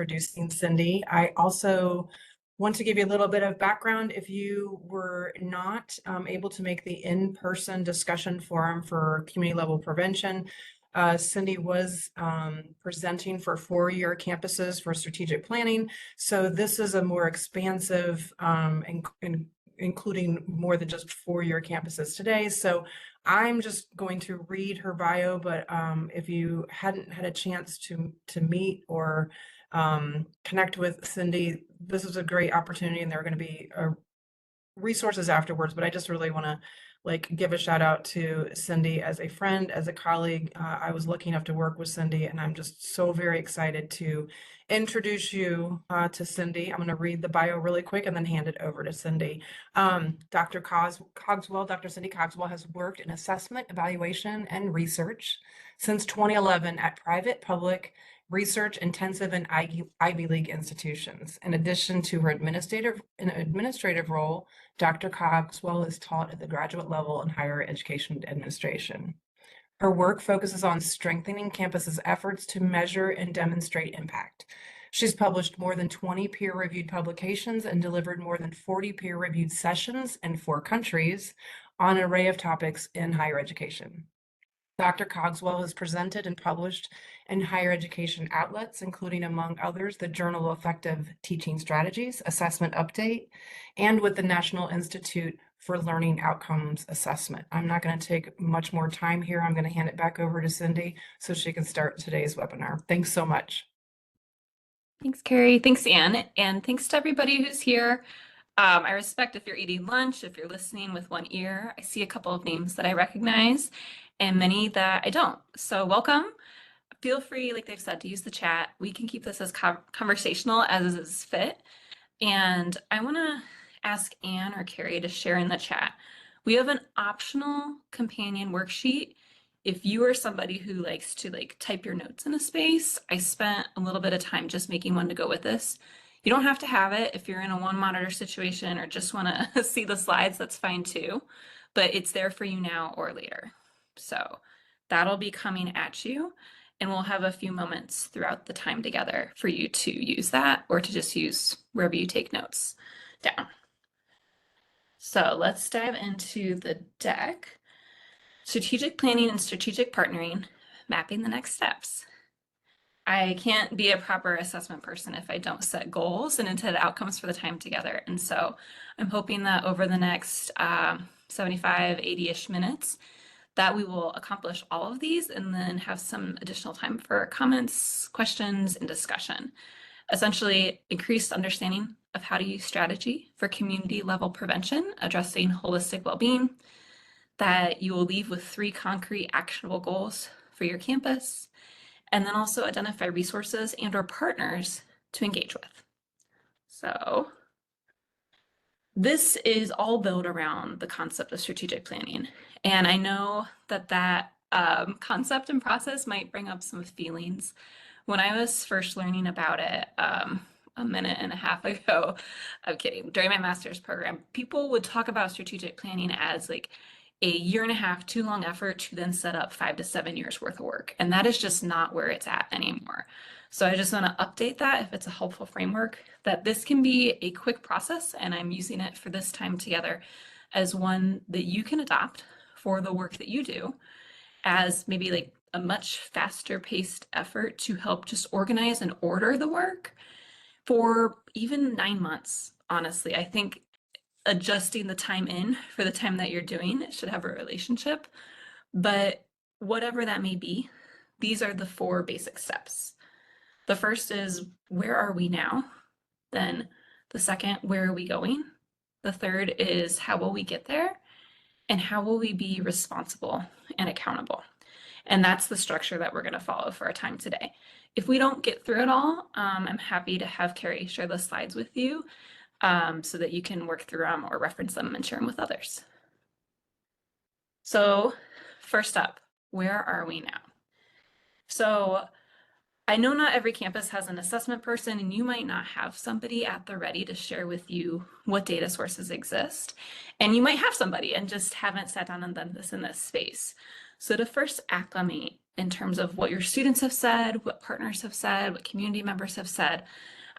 introducing Cindy. I also want to give you a little bit of background. If you were not able to make the in-person discussion forum for community level prevention, Cindy was presenting for 4-year campuses for strategic planning. So this is a more expansive, including more than just 4-year campuses today. So I'm just going to read her bio, but if you hadn't had a chance to meet or connect with Cindy, this is a great opportunity, and there are going to be resources afterwards. But I just really want to give a shout out to Cindy as a friend, as a colleague. I was lucky enough to work with Cindy, and I'm just so very excited to introduce you to Cindy. I'm going to read the bio really quick and then hand it over to Cindy. Dr. Cogswell, Dr. Cindy Cogswell has worked in assessment, evaluation, and research since 2011 at private, public, research intensive and Ivy League institutions. In addition to her administrative role, Dr. Cogswell is taught at the graduate level in higher education administration. Her work focuses on strengthening campuses' efforts to measure and demonstrate impact. She's published more than 20 peer-reviewed publications and delivered more than 40 peer-reviewed sessions in 4 countries on an array of topics in higher education. Dr. Cogswell has presented and published in higher education outlets, including, among others, the Journal of Effective Teaching Strategies, Assessment Update, and with the National Institute for Learning Outcomes Assessment. I'm not going to take much more time here. I'm going to hand it back over to Cindy so she can start today's webinar. Thanks so much. Thanks, Carrie. Thanks, Anne. And thanks to everybody who's here. I respect if you're eating lunch, if you're listening with one ear. I see a couple of names that I recognize and many that I don't. So welcome. Feel free, like they've said, to use the chat. We can keep this as conversational as is fit. And I want to ask Anne or Carrie to share in the chat. We have an optional companion worksheet. If you are somebody who likes to type your notes in a space, I spent a little bit of time just making one to go with this. You don't have to have it if you're in a one monitor situation or just want to see the slides, that's fine too, but it's there for you now or later. So that'll be coming at you, and we'll have a few moments throughout the time together for you to use that or to just use wherever you take notes down. So let's dive into the deck. Strategic planning and strategic partnering, mapping the next steps. I can't be a proper assessment person if I don't set goals and intended outcomes for the time together. And so I'm hoping that over the next 75, 80-ish minutes, that we will accomplish all of these and then have some additional time for comments, questions, and discussion. Essentially, increased understanding of how to use strategy for community level prevention, addressing holistic well-being, that you will leave with 3 concrete actionable goals for your campus, and then also identify resources and or partners to engage with. So this is all built around the concept of strategic planning. And I know that that concept and process might bring up some feelings. When I was first learning about it a minute and a half ago, I'm kidding, during my master's program, people would talk about strategic planning as like a 1.5 years too long effort to then set up 5 to 7 years worth of work. And that is just not where it's at anymore. So I just want to update that if it's a helpful framework, that this can be a quick process, and I'm using it for this time together as one that you can adopt for the work that you do as maybe like a much faster paced effort to help just organize and order the work for even 9 months. Honestly, I think adjusting the time in for the time that you're doing it should have a relationship, but whatever that may be, these are the 4 basic steps. The first is, where are we now? Then the second, where are we going? The third is, how will we get there? And how will we be responsible and accountable? And that's the structure that we're going to follow for our time today. If we don't get through it all, I'm happy to have Carrie share the slides with you so that you can work through them or reference them and share them with others. So first up, where are we now? So I know not every campus has an assessment person, and you might not have somebody at the ready to share with you what data sources exist. And you might have somebody and just haven't sat down and done this in this space. So to first acclimate in terms of what your students have said, what partners have said, what community members have said.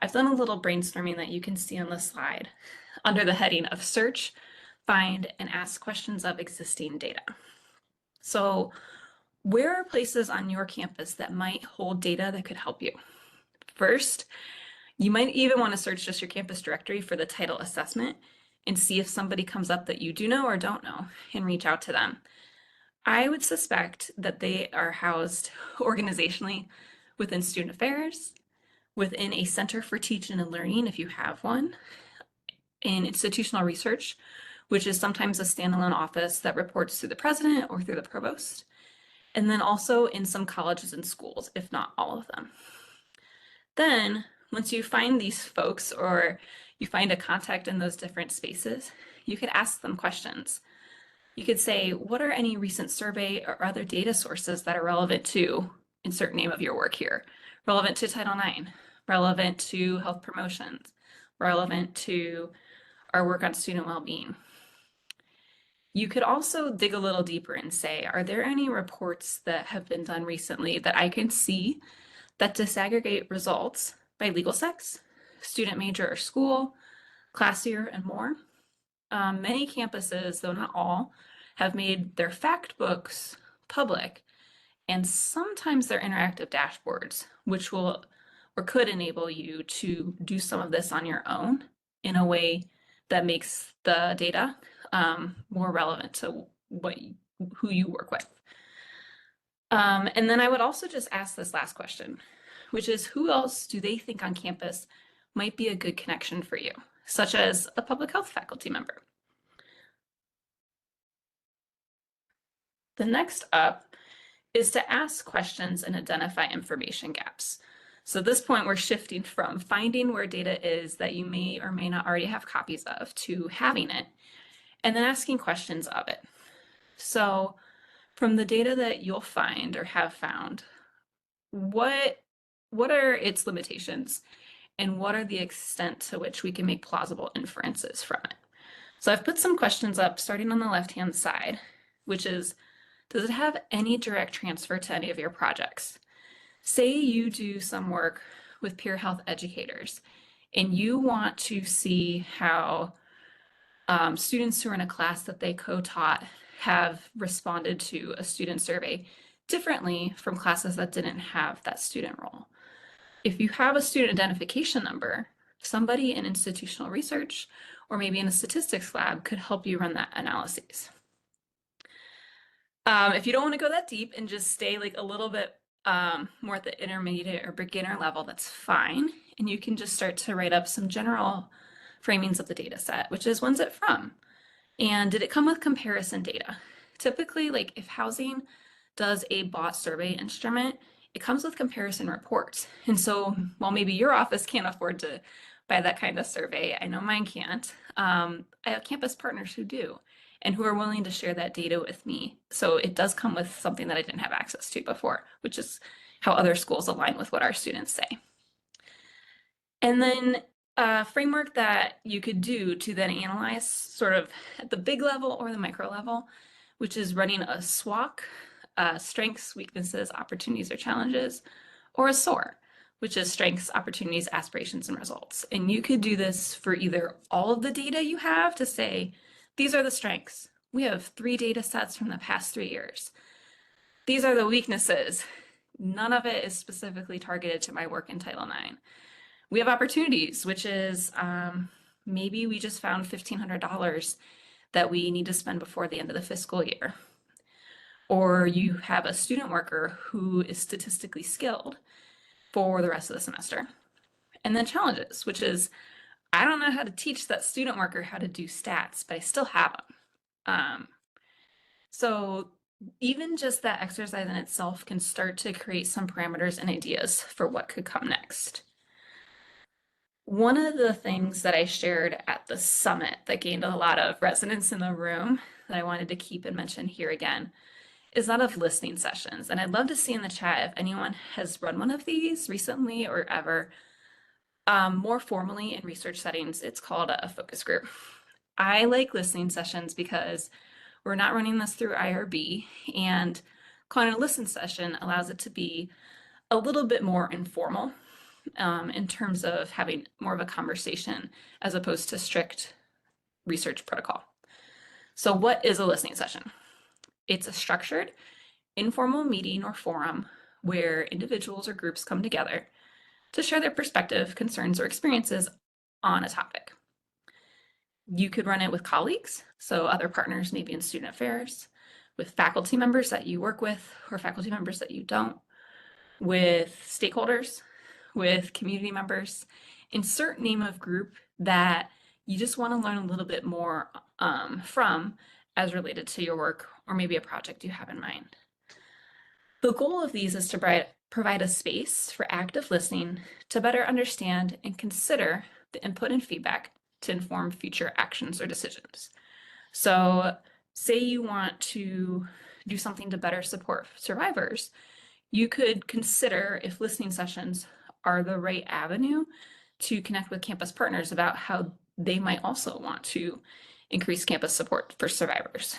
I've done a little brainstorming that you can see on the slide under the heading of search, find, and ask questions of existing data. So where are places on your campus that might hold data that could help you? First, you might even want to search just your campus directory for the title assessment and see if somebody comes up that you do know or don't know and reach out to them. I would suspect that they are housed organizationally within student affairs, within a center for teaching and learning, if you have one, in institutional research, which is sometimes a standalone office that reports through the president or through the provost, and then also in some colleges and schools, if not all of them. Then, once you find these folks or you find a contact in those different spaces, you could ask them questions. You could say, what are any recent survey or other data sources that are relevant to insert name of your work here? Relevant to Title IX, relevant to health promotions, relevant to our work on student well-being. You could also dig a little deeper and say, are there any reports that have been done recently that I can see that disaggregate results by legal sex, student major or school, class year, and more? Many campuses, though not all, have made their fact books public, and sometimes they're interactive dashboards, which will or could enable you to do some of this on your own in a way that makes the data more relevant to who you work with. And then I would also just ask this last question, which is who else do they think on campus might be a good connection for you, such as a public health faculty member? The next up is to ask questions and identify information gaps. So at this point, we're shifting from finding where data is that you may or may not already have copies of to having it, and then asking questions of it. So from the data that you'll find or have found, what are its limitations and what are the extent to which we can make plausible inferences from it? So I've put some questions up starting on the left-hand side, which is, does it have any direct transfer to any of your projects? Say you do some work with peer health educators and you want to see how students who are in a class that they co-taught have responded to a student survey differently from classes that didn't have that student role. If you have a student identification number, somebody in institutional research or maybe in a statistics lab could help you run that analysis. If you don't want to go that deep and just stay like a little bit more at the intermediate or beginner level, that's fine. And you can just start to write up some general framings of the data set, which is when's it from? And did it come with comparison data? Typically, like if housing does a bot survey instrument, it comes with comparison reports. And so while maybe your office can't afford to buy that kind of survey, I know mine can't, I have campus partners who do and who are willing to share that data with me. So it does come with something that I didn't have access to before, which is how other schools align with what our students say. And then a framework that you could do to then analyze sort of at the big level or the micro level, which is running a SWOC, strengths, weaknesses, opportunities, or challenges, or a SOAR, which is strengths, opportunities, aspirations, and results. And you could do this for either all of the data you have to say, these are the strengths. We have 3 data sets from the past 3 years. These are the weaknesses. None of it is specifically targeted to my work in Title IX. We have opportunities, which is maybe we just found $1,500 that we need to spend before the end of the fiscal year. Or you have a student worker who is statistically skilled for the rest of the semester. And then challenges, which is, I don't know how to teach that student worker how to do stats, but I still have them. So even just that exercise in itself can start to create some parameters and ideas for what could come next. One of the things that I shared at the summit that gained a lot of resonance in the room that I wanted to keep and mention here again is that of listening sessions. And I'd love to see in the chat if anyone has run one of these recently or ever. More formally in research settings, it's called a focus group. I like listening sessions because we're not running this through IRB, and calling it a listen session allows it to be a little bit more informal in terms of having more of a conversation as opposed to strict research protocol. So what is a listening session? It's a structured, informal meeting or forum where individuals or groups come together to share their perspective, concerns, or experiences on a topic. You could run it with colleagues, so other partners maybe in student affairs, with faculty members that you work with or faculty members that you don't, with stakeholders, with community members. Insert name of group that you just want to learn a little bit more from as related to your work or maybe a project you have in mind. The goal of these is to provide a space for active listening to better understand and consider the input and feedback to inform future actions or decisions. So say you want to do something to better support survivors, you could consider if listening sessions are the right avenue to connect with campus partners about how they might also want to increase campus support for survivors.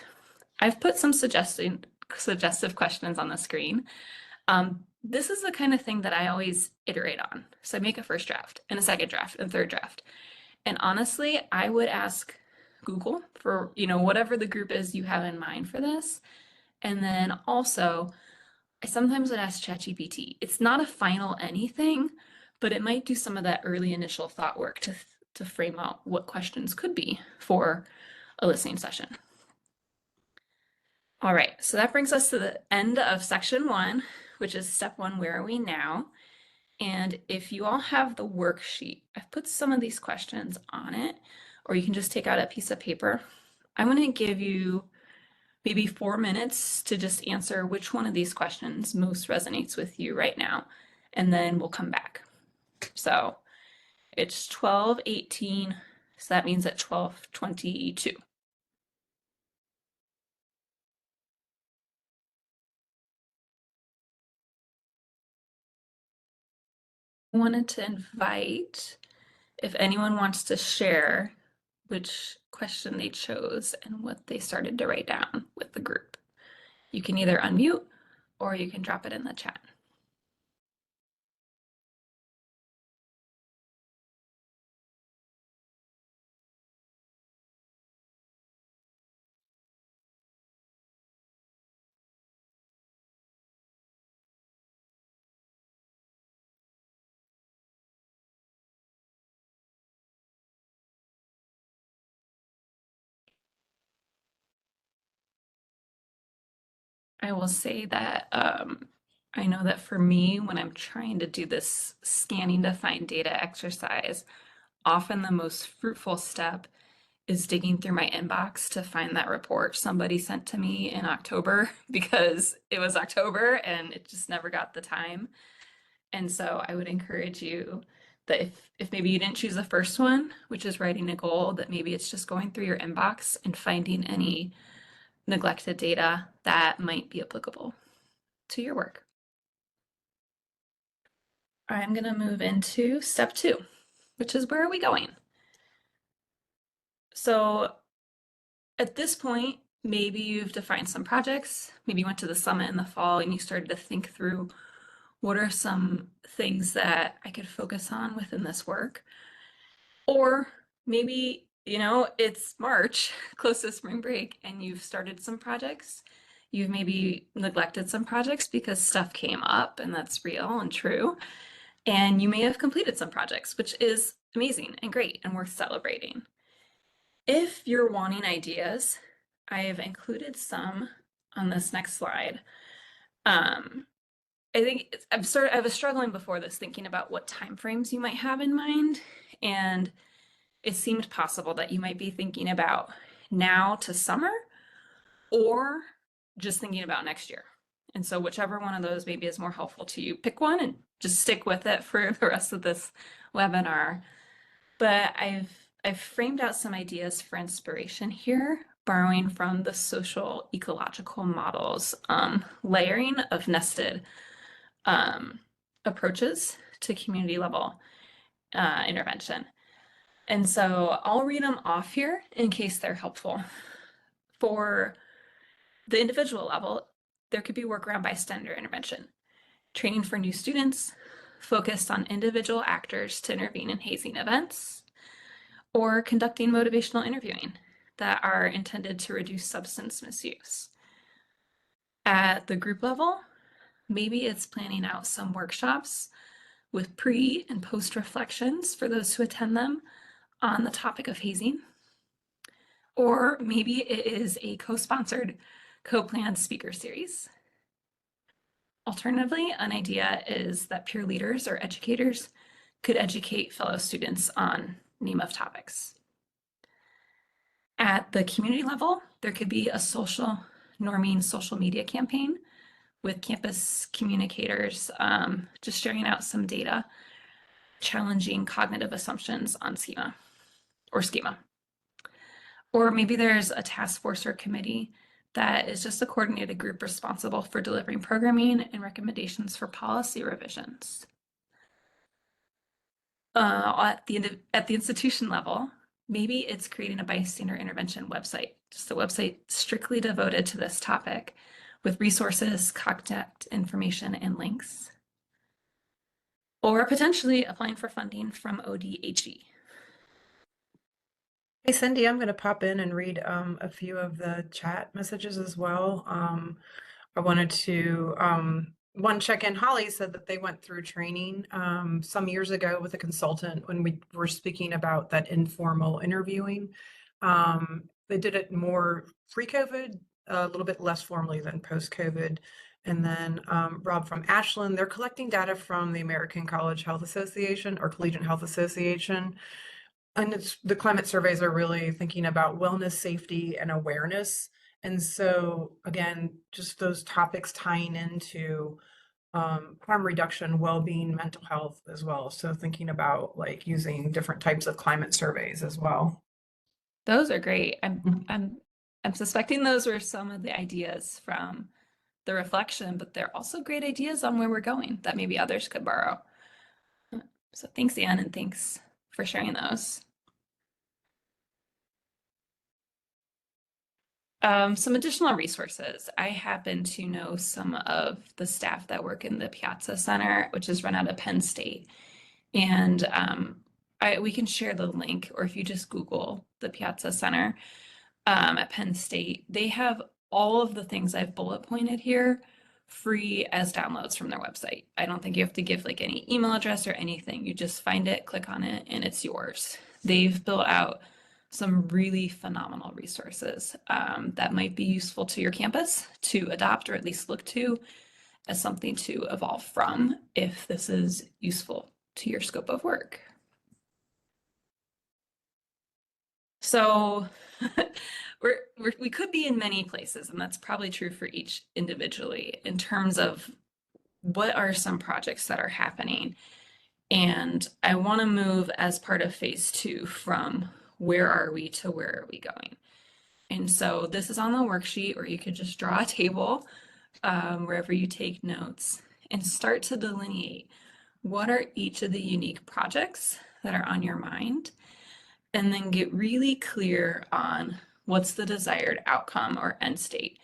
I've put some suggestive questions on the screen. This is the kind of thing that I always iterate on. So I make a first draft and a second draft and third draft. And honestly, I would ask Google for, whatever the group is you have in mind for this. And then also, I sometimes would ask ChatGPT. It's not a final anything, but it might do some of that early initial thought work to frame out what questions could be for a listening session. All right, so that brings us to the end of section 1, which is step 1, where are we now? And if you all have the worksheet, I've put some of these questions on it, or you can just take out a piece of paper. I'm going to give you maybe 4 minutes to just answer which one of these questions most resonates with you right now, and then we'll come back. So it's 12:18, so that means at 12:22. I wanted to invite, if anyone wants to share which question they chose and what they started to write down with the group. You can either unmute or you can drop it in the chat. I will say that I know that for me, when I'm trying to do this scanning to find data exercise, often the most fruitful step is digging through my inbox to find that report somebody sent to me in October because it was October and it just never got the time. And so I would encourage you that if maybe you didn't choose the first one, which is writing a goal, that maybe it's just going through your inbox and finding any neglected data that might be applicable to your work. I'm going to move into step 2, which is where are we going? So at this point, maybe you've defined some projects, maybe you went to the summit in the fall and you started to think through what are some things that I could focus on within this work? Or maybe, it's March, close to spring break, and you've started some projects. You've maybe neglected some projects because stuff came up, and that's real and true. And you may have completed some projects, which is amazing and great and worth celebrating. If you're wanting ideas, I have included some on this next slide. I think I was struggling before this, thinking about what timeframes you might have in mind, and it seemed possible that you might be thinking about now to summer or just thinking about next year. And so whichever one of those maybe is more helpful to you, pick one and just stick with it for the rest of this webinar. But I've framed out some ideas for inspiration here, borrowing from the social ecological models, layering of nested approaches to community level intervention. And so I'll read them off here in case they're helpful. For the individual level, there could be work around bystander intervention, training for new students, focused on individual actors to intervene in hazing events, or conducting motivational interviewing that are intended to reduce substance misuse. At the group level, maybe it's planning out some workshops with pre and post reflections for those who attend them on the topic of hazing. Or maybe it is a co-sponsored, co-planned speaker series. Alternatively, an idea is that peer leaders or educators could educate fellow students on name of topics. At the community level, there could be a social norming social media campaign with campus communicators just sharing out some data, challenging cognitive assumptions on schema. Or maybe there's a task force or committee that is just a coordinated group responsible for delivering programming and recommendations for policy revisions. At the institution level, maybe it's creating a bystander intervention website, just a website strictly devoted to this topic with resources, contact information, and links. Or potentially applying for funding from ODHE. Hey Cindy, I'm going to pop in and read a few of the chat messages as well. I wanted to one check in. Holly said that they went through training some years ago with a consultant when we were speaking about that informal interviewing. They did it more pre-COVID, a little bit less formally than post-COVID. And then Rob from Ashland, they're collecting data from the American College Health Association or Collegiate Health Association. And it's the climate surveys are really thinking about wellness, safety, and awareness. And so again, just those topics tying into harm reduction, well-being, mental health as well. So thinking about like using different types of climate surveys as well. Those are great. I'm suspecting those were some of the ideas from the reflection, but they're also great ideas on where we're going that maybe others could borrow. So thanks, Anne, and thanks for sharing those. Some additional resources. I happen to know some of the staff that work in the Piazza Center, which is run out of Penn State. And we can share the link, or if you just Google the Piazza Center at Penn State, they have all of the things I've bullet pointed here free as downloads from their website. I don't think you have to give like any email address or anything. You just find it, click on it, and it's yours. They've built out some really phenomenal resources that might be useful to your campus to adopt or at least look to as something to evolve from if this is useful to your scope of work. So we could be in many places, and that's probably true for each individually in terms of what are some projects that are happening. And I want to move as part of phase 2 from where are we to where are we going. And so this is on the worksheet, or you could just draw a table wherever you take notes and start to delineate what are each of the unique projects that are on your mind, and then get really clear on what's the desired outcome or end state,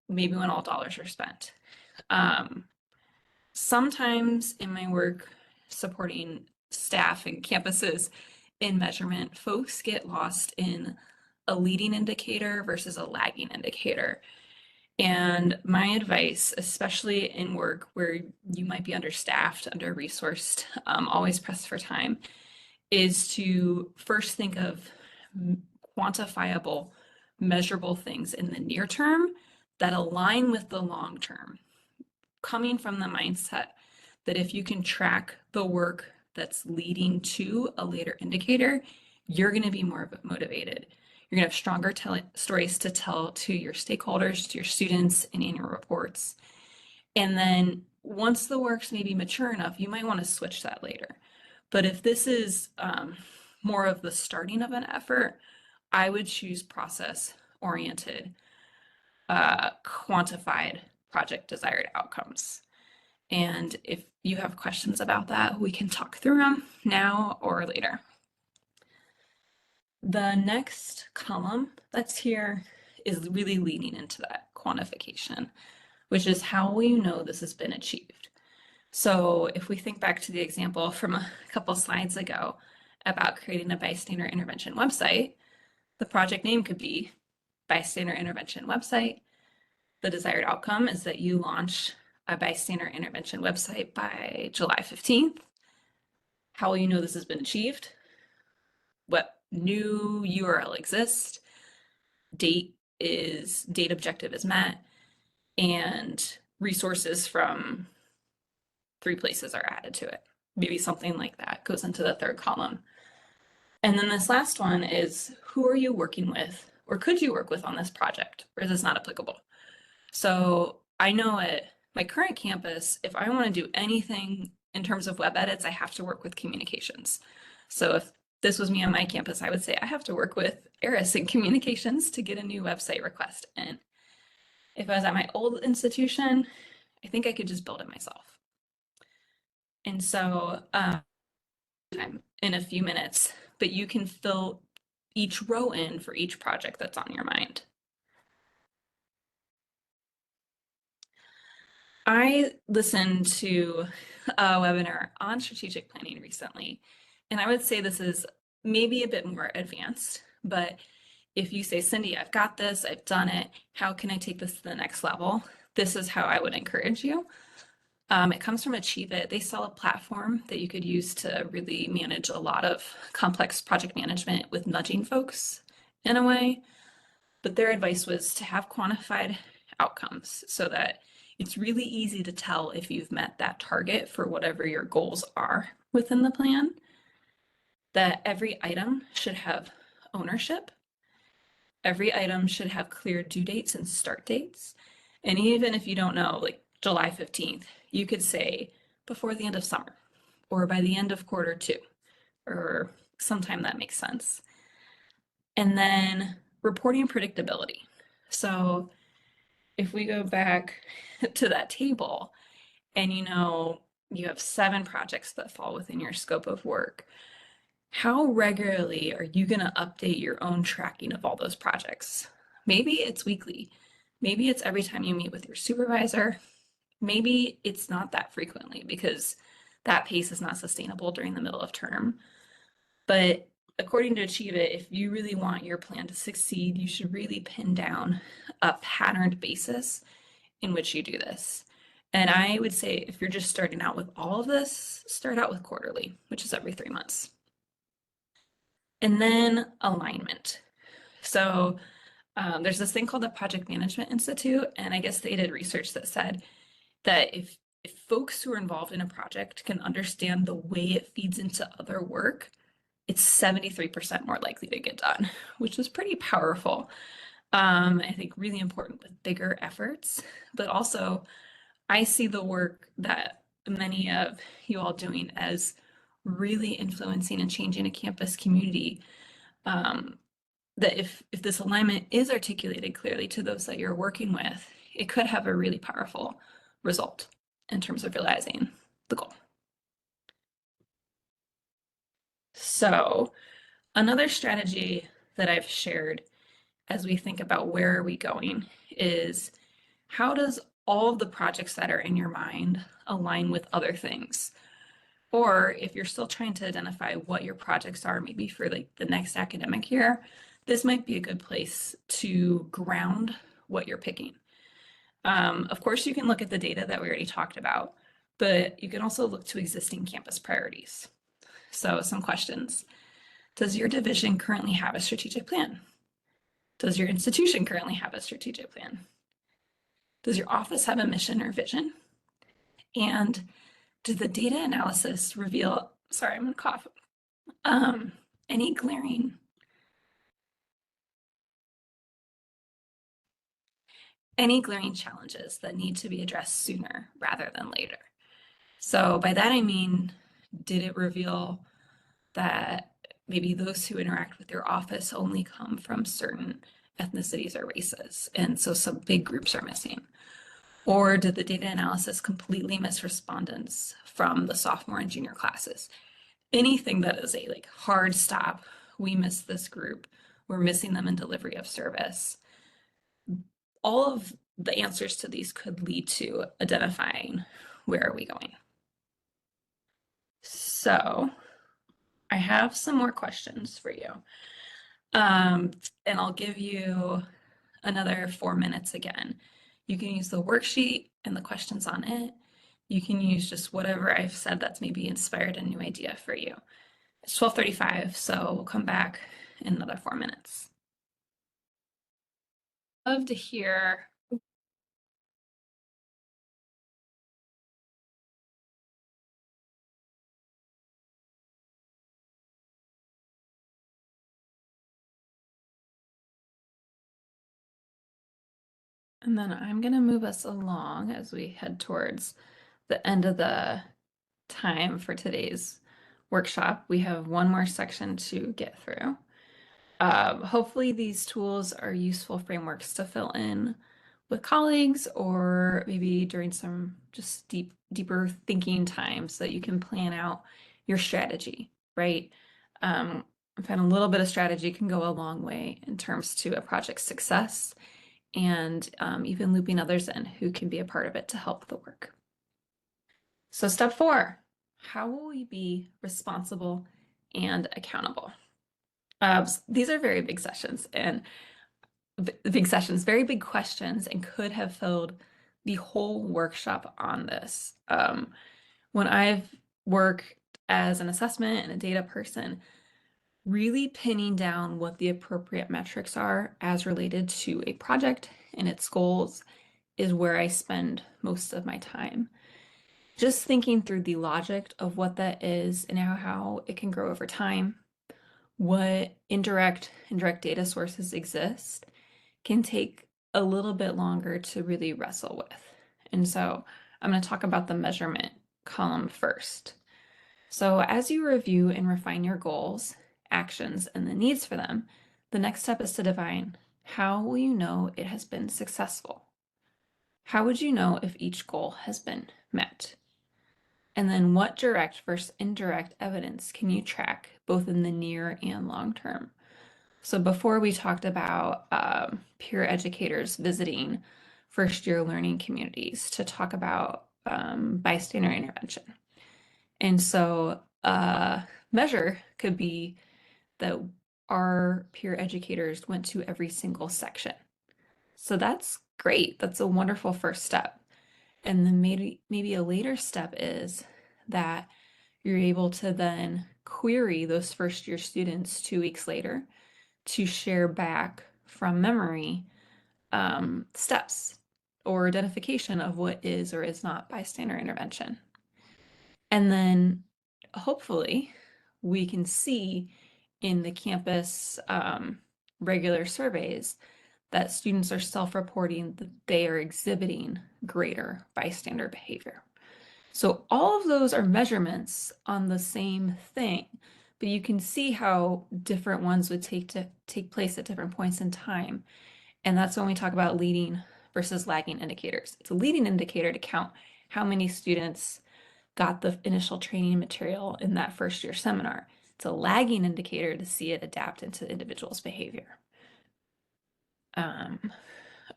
maybe when all dollars are spent. Sometimes in my work supporting staff and campuses in measurement, folks get lost in a leading indicator versus a lagging indicator. And my advice, especially in work where you might be understaffed, under-resourced, always pressed for time, is to first think of quantifiable, measurable things in the near term that align with the long term, coming from the mindset that if you can track the work that's leading to a later indicator, you're going to be more motivated. You're going to have stronger stories to tell to your stakeholders, to your students in annual reports. And then once the work's maybe mature enough, you might want to switch that later. But if this is more of the starting of an effort, I would choose process-oriented, quantified project desired outcomes. And if you have questions about that, we can talk through them now or later. The next column that's here is really leaning into that quantification, which is how will you know this has been achieved? So if we think back to the example from a couple slides ago about creating a bystander intervention website, the project name could be bystander intervention website. The desired outcome is that you launch a bystander intervention website by July 15th. How will you know this has been achieved? What new URL exists? Date objective is met, and resources from 3 places are added to it. Maybe something like that goes into the 3rd column. And then this last one is, who are you working with, or could you work with on this project, or is this not applicable? So I know at my current campus, if I want to do anything in terms of web edits, I have to work with communications. So if this was me on my campus, I would say I have to work with Eris in communications to get a new website request in. If I was at my old institution, I think I could just build it myself. And so in a few minutes, but you can fill each row in for each project that's on your mind. I listened to a webinar on strategic planning recently, and I would say this is maybe a bit more advanced, but if you say, Cindy, I've got this, I've done it, how can I take this to the next level? This is how I would encourage you. It comes from Achieve It. They sell a platform that you could use to really manage a lot of complex project management with nudging folks in a way. But their advice was to have quantified outcomes so that it's really easy to tell if you've met that target for whatever your goals are within the plan. That every item should have ownership. Every item should have clear due dates and start dates. And even if you don't know, like July 15th, you could say before the end of summer or by the end of Q2 or sometime that makes sense. And then reporting predictability. So if we go back to that table and you have 7 projects that fall within your scope of work, how regularly are you going to update your own tracking of all those projects? Maybe it's weekly. Maybe it's every time you meet with your supervisor. Maybe it's not that frequently because that pace is not sustainable during the middle of term. But according to Achieve It, if you really want your plan to succeed, you should really pin down a patterned basis in which you do this. And I would say if you're just starting out with all of this, start out with quarterly, which is every 3 months. And then alignment. So there's this thing called the Project Management Institute, and I guess they did research that said that if folks who are involved in a project can understand the way it feeds into other work, it's 73% more likely to get done, which is pretty powerful. I think really important with bigger efforts, but also I see the work that many of you all doing as really influencing and changing a campus community. That if this alignment is articulated clearly to those that you're working with, it could have a really powerful result in terms of realizing the goal. So another strategy that I've shared as we think about where are we going is how does all of the projects that are in your mind align with other things? Or if you're still trying to identify what your projects are, maybe for like the next academic year, this might be a good place to ground what you're picking. Of course, you can look at the data that we already talked about, but you can also look to existing campus priorities. So some questions. Does your division currently have a strategic plan? Does your institution currently have a strategic plan? Does your office have a mission or vision? And did the data analysis reveal, sorry, I'm gonna cough, any glaring challenges that need to be addressed sooner rather than later? So by that I mean, did it reveal that maybe those who interact with your office only come from certain ethnicities or races, and so some big groups are missing? Or did the data analysis completely miss respondents from the sophomore and junior classes? Anything that is a like hard stop, we missed this group, we're missing them in delivery of service. all of the answers to these could lead to identifying where are we going. So I have some more questions for you. And I'll give you another 4 minutes again. You can use the worksheet and the questions on it. You can use just whatever I've said that's maybe inspired a new idea for you. It's 12:35, so we'll come back in another 4 minutes. Love to hear. And then I'm going to move us along as we head towards the end of the time for today's workshop. We have one more section to get through. Hopefully these tools are useful frameworks to fill in with colleagues or maybe during some just deeper thinking time so that you can plan out your strategy, right? I find a little bit of strategy can go a long way in terms to a project's success and even looping others in who can be a part of it to help the work. So step 4, how will we be responsible and accountable? These are very big sessions and very big questions, and could have filled the whole workshop on this. When I've worked as an assessment and a data person, really pinning down what the appropriate metrics are as related to a project and its goals is where I spend most of my time. Just thinking through the logic of what that is and how it can grow over time, what indirect and direct data sources exist, can take a little bit longer to really wrestle with. And so I'm going to talk about the measurement column first. So as you review and refine your goals, actions, and the needs for them, the next step is to define how will you know it has been successful? How would you know if each goal has been met? And then what direct versus indirect evidence can you track both in the near and long term? So before we talked about peer educators visiting first year learning communities to talk about bystander intervention. And so measure could be that our peer educators went to every single section. So that's great. That's a wonderful first step. And then maybe a later step is that you're able to then query those first year students 2 weeks later to share back from memory steps or identification of what is or is not bystander intervention. And then hopefully we can see in the campus regular surveys that students are self-reporting that they are exhibiting greater bystander behavior. So all of those are measurements on the same thing, but you can see how different ones would take place at different points in time. And that's when we talk about leading versus lagging indicators. It's a leading indicator to count how many students got the initial training material in that first year seminar. It's a lagging indicator to see it adapt into the individual's behavior. I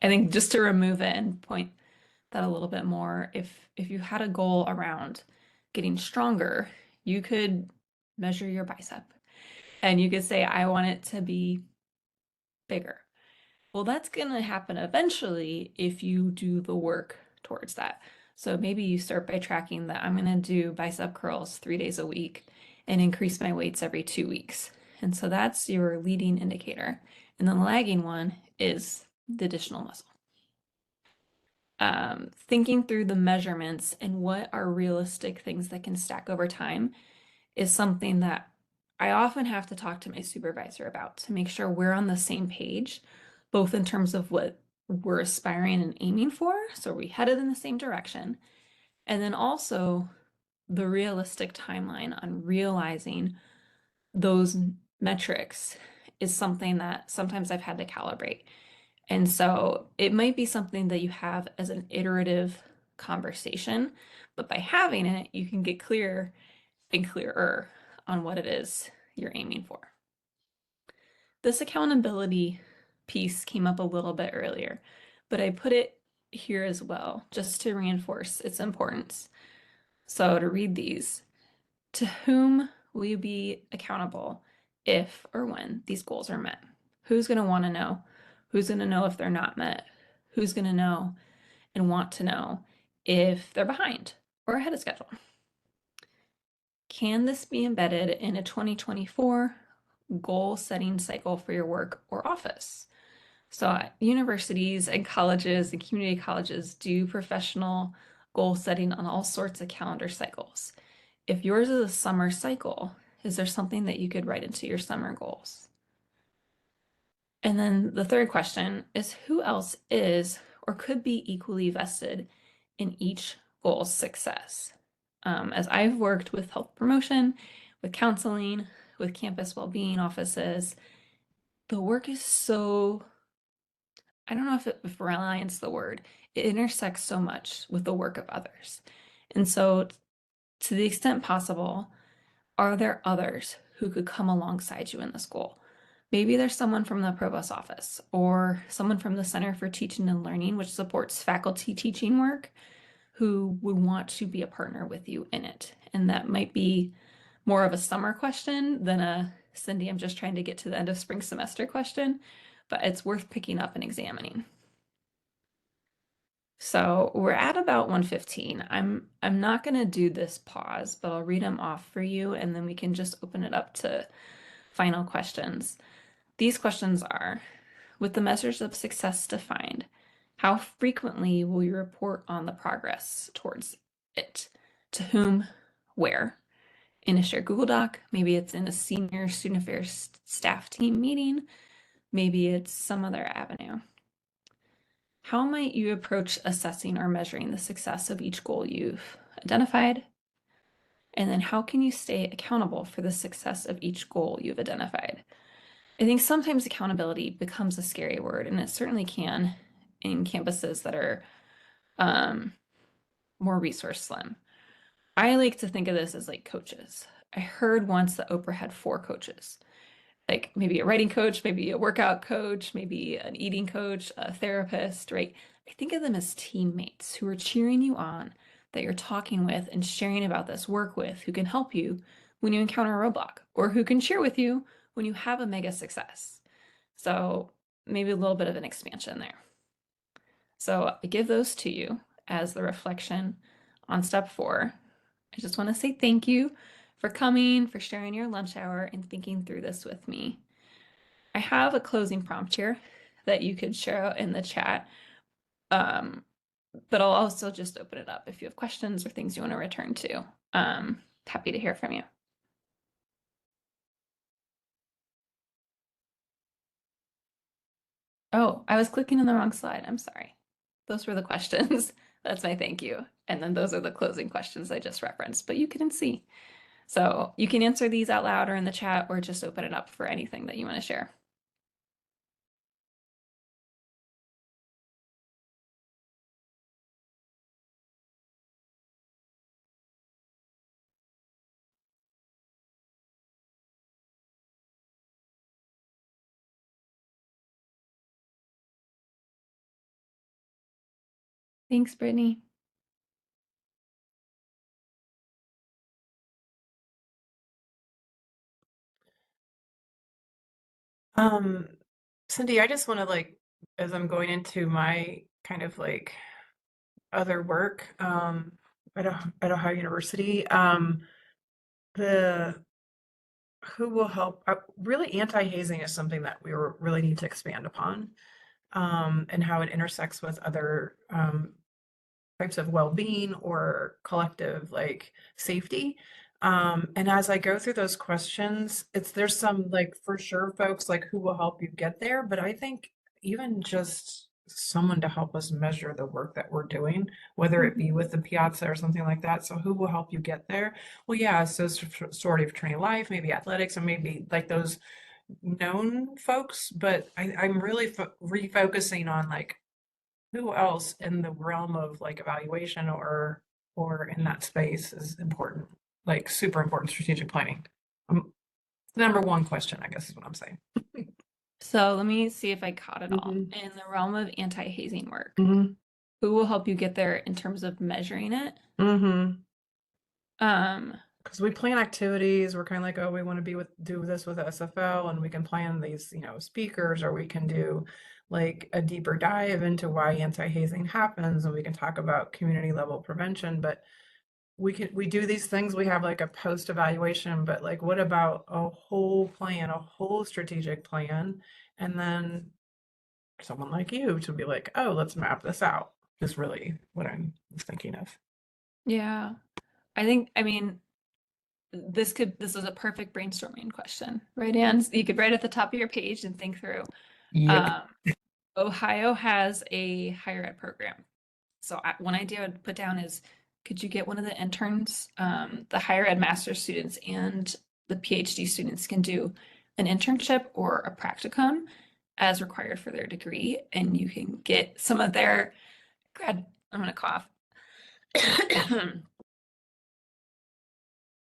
think just to remove it and point that a little bit more, if you had a goal around getting stronger, you could measure your bicep and you could say, I want it to be bigger. Well, that's going to happen eventually if you do the work towards that. So maybe you start by tracking that I'm going to do bicep curls 3 days a week and increase my weights every 2 weeks. And so that's your leading indicator. And then the lagging one is the additional muscle. Thinking through the measurements and what are realistic things that can stack over time is something that I often have to talk to my supervisor about to make sure we're on the same page, both in terms of what we're aspiring and aiming for, so we headed in the same direction, and then also the realistic timeline on realizing those metrics is something that sometimes I've had to calibrate. And so it might be something that you have as an iterative conversation, but by having it, you can get clearer and clearer on what it is you're aiming for. This accountability piece came up a little bit earlier, but I put it here as well, just to reinforce its importance. So to read these, to whom will you be accountable if or when these goals are met? Who's going to want to know? Who's going to know if they're not met? Who's going to know and want to know if they're behind or ahead of schedule? Can this be embedded in a 2024 goal setting cycle for your work or office? So universities and colleges and community colleges do professional goal setting on all sorts of calendar cycles. If yours is a summer cycle, is there something that you could write into your summer goals? And then the third question is, who else is or could be equally vested in each goal's success? As I've worked with health promotion, with counseling, with campus well-being offices, the work is so, I don't know if reliance the word, it intersects so much with the work of others. And so to the extent possible, are there others who could come alongside you in this goal? Maybe there's someone from the provost office or someone from the Center for Teaching and Learning, which supports faculty teaching work, who would want to be a partner with you in it. And that might be more of a summer question than a Cindy, I'm just trying to get to the end of spring semester question, but it's worth picking up and examining. So we're at about 1:15. I'm not going to do this pause, but I'll read them off for you and then we can just open it up to final questions. These questions are, with the measures of success defined, how frequently will you report on the progress towards it? To whom? Where? In a shared Google Doc? Maybe it's in a senior student affairs staff team meeting. Maybe it's some other avenue. How might you approach assessing or measuring the success of each goal you've identified? And then how can you stay accountable for the success of each goal you've identified? I think sometimes accountability becomes a scary word, and it certainly can in campuses that are more resource slim. I like to think of this as like coaches. I heard once that Oprah had 4 coaches, like maybe a writing coach, maybe a workout coach, maybe an eating coach, a therapist, right? I think of them as teammates who are cheering you on, that you're talking with and sharing about this work with, who can help you when you encounter a roadblock, or who can cheer with you when you have a mega success. So maybe a little bit of an expansion there. So I give those to you as the reflection on step 4. I just want to say thank you for coming, for sharing your lunch hour and thinking through this with me. I have a closing prompt here that you could share out in the chat, but I'll also just open it up if you have questions or things you want to return to. Happy to hear from you. Oh, I was clicking on the wrong slide. I'm sorry. Those were the questions. That's my thank you. And then those are the closing questions I just referenced, but you can see. So you can answer these out loud or in the chat or just open it up for anything that you want to share. Thanks, Brittany. Cindy, I just want to like, as I'm going into my kind of like other work, at Ohio University, the who will help, really anti-hazing is something that we really need to expand upon, and how it intersects with other, types of well-being or collective like safety. And as I go through those questions, there's some like for sure folks like who will help you get there, but I think even just someone to help us measure the work that we're doing, whether it be with the Piazza or something like that. So who will help you get there? Well, yeah, so sort of training life, maybe athletics, and maybe like those known folks, but I'm really refocusing on like who else in the realm of like evaluation or in that space is important, like super important strategic planning. Number one question, I guess is what I'm saying. So let me see if I caught it all. Mhm. In the realm of anti-hazing work, Mhm. who will help you get there in terms of measuring it? Mhm. Um, Because we plan activities, we're kind of like, oh, we want to do this with SFL, and we can plan these, speakers, or we can do like a deeper dive into why anti-hazing happens, and we can talk about community level prevention. But we do these things, we have like a post evaluation, but like, what about a whole plan, a whole strategic plan, and then someone like you to be like, oh, let's map this out, is really what I'm thinking of. yeah, I mean, this is a perfect brainstorming question, right, Anne? You could write at the top of your page and think through. Yep. Um, Ohio has a higher ed program. So one idea I would put down is, could you get one of the interns, the higher ed master's students and the PhD students can do an internship or a practicum as required for their degree, and you can get some of their I'm gonna cough.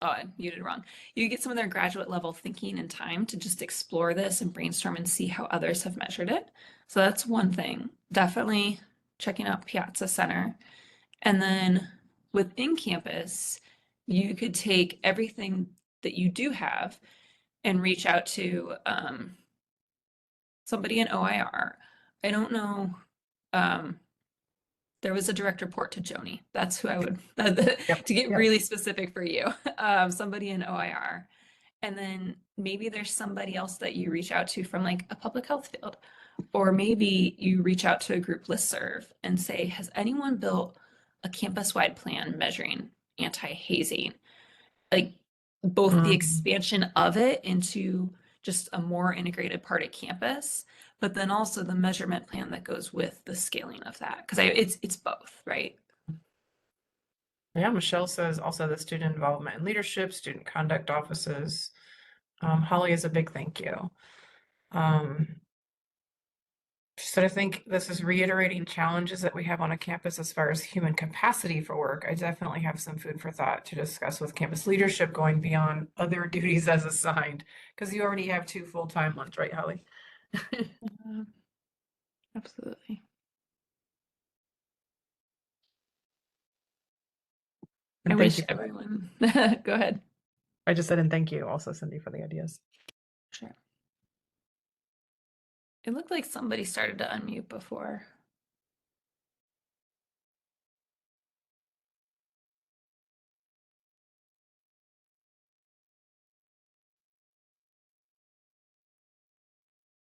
Oh, I muted wrong. You get some of their graduate level thinking and time to just explore this and brainstorm and see how others have measured it. So that's one thing. Definitely checking out Piazza Center. And then within campus, you could take everything that you do have and reach out to somebody in OIR. I don't know. Um, there was a direct report to Joni. That's who I would, Yep. to get Yep. really specific for you, somebody in OIR. And then maybe there's somebody else that you reach out to from like a public health field. Or maybe you reach out to a group listserv and say, has anyone built a campus-wide plan measuring anti-hazing? Like both the Mhm. expansion of it into just a more integrated part of campus, but then also the measurement plan that goes with the scaling of that. Because it's both, right? Yeah, Michelle says also the student involvement and leadership, student conduct offices. Holly is a big thank you. Um, she said, I think this is reiterating challenges that we have on a campus as far as human capacity for work. I definitely have some food for thought to discuss with campus leadership going beyond other duties as assigned, because you already have 2 full-time ones, right, Holly? Absolutely. I And thank wish you for that. everyone, go ahead. I just said, and thank you also, Cindy, for the ideas. Sure. It looked like somebody started to unmute before.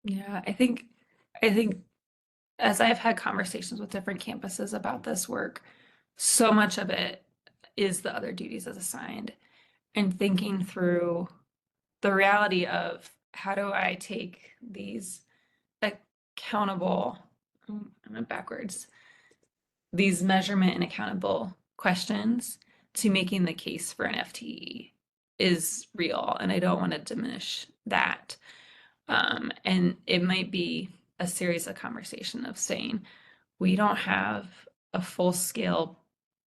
Yeah, I think as I've had conversations with different campuses about this work, so much of it is the other duties as assigned and thinking through the reality of how do I take these accountable, I went backwards, these measurement and accountable questions to making the case for an FTE is real. And I don't want to diminish that. And it might be a series of conversation of saying, we don't have a full scale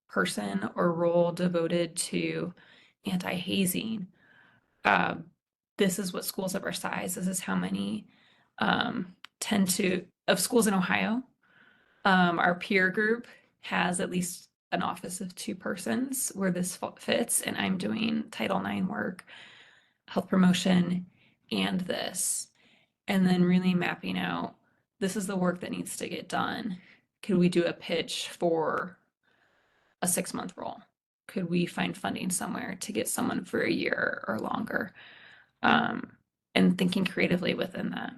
person or role devoted to anti-hazing. Um, this is what schools of our size, this is how many tend to, of schools in Ohio, our peer group has at least an office of 2 persons where this fits, and I'm doing Title IX work, health promotion, and this. And then really mapping out, this is the work that needs to get done. Could we do a pitch for a 6-month role? Could we find funding somewhere to get someone for a year or longer? Um, and thinking creatively within that.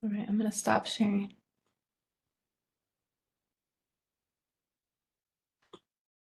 All right, I'm going to stop sharing.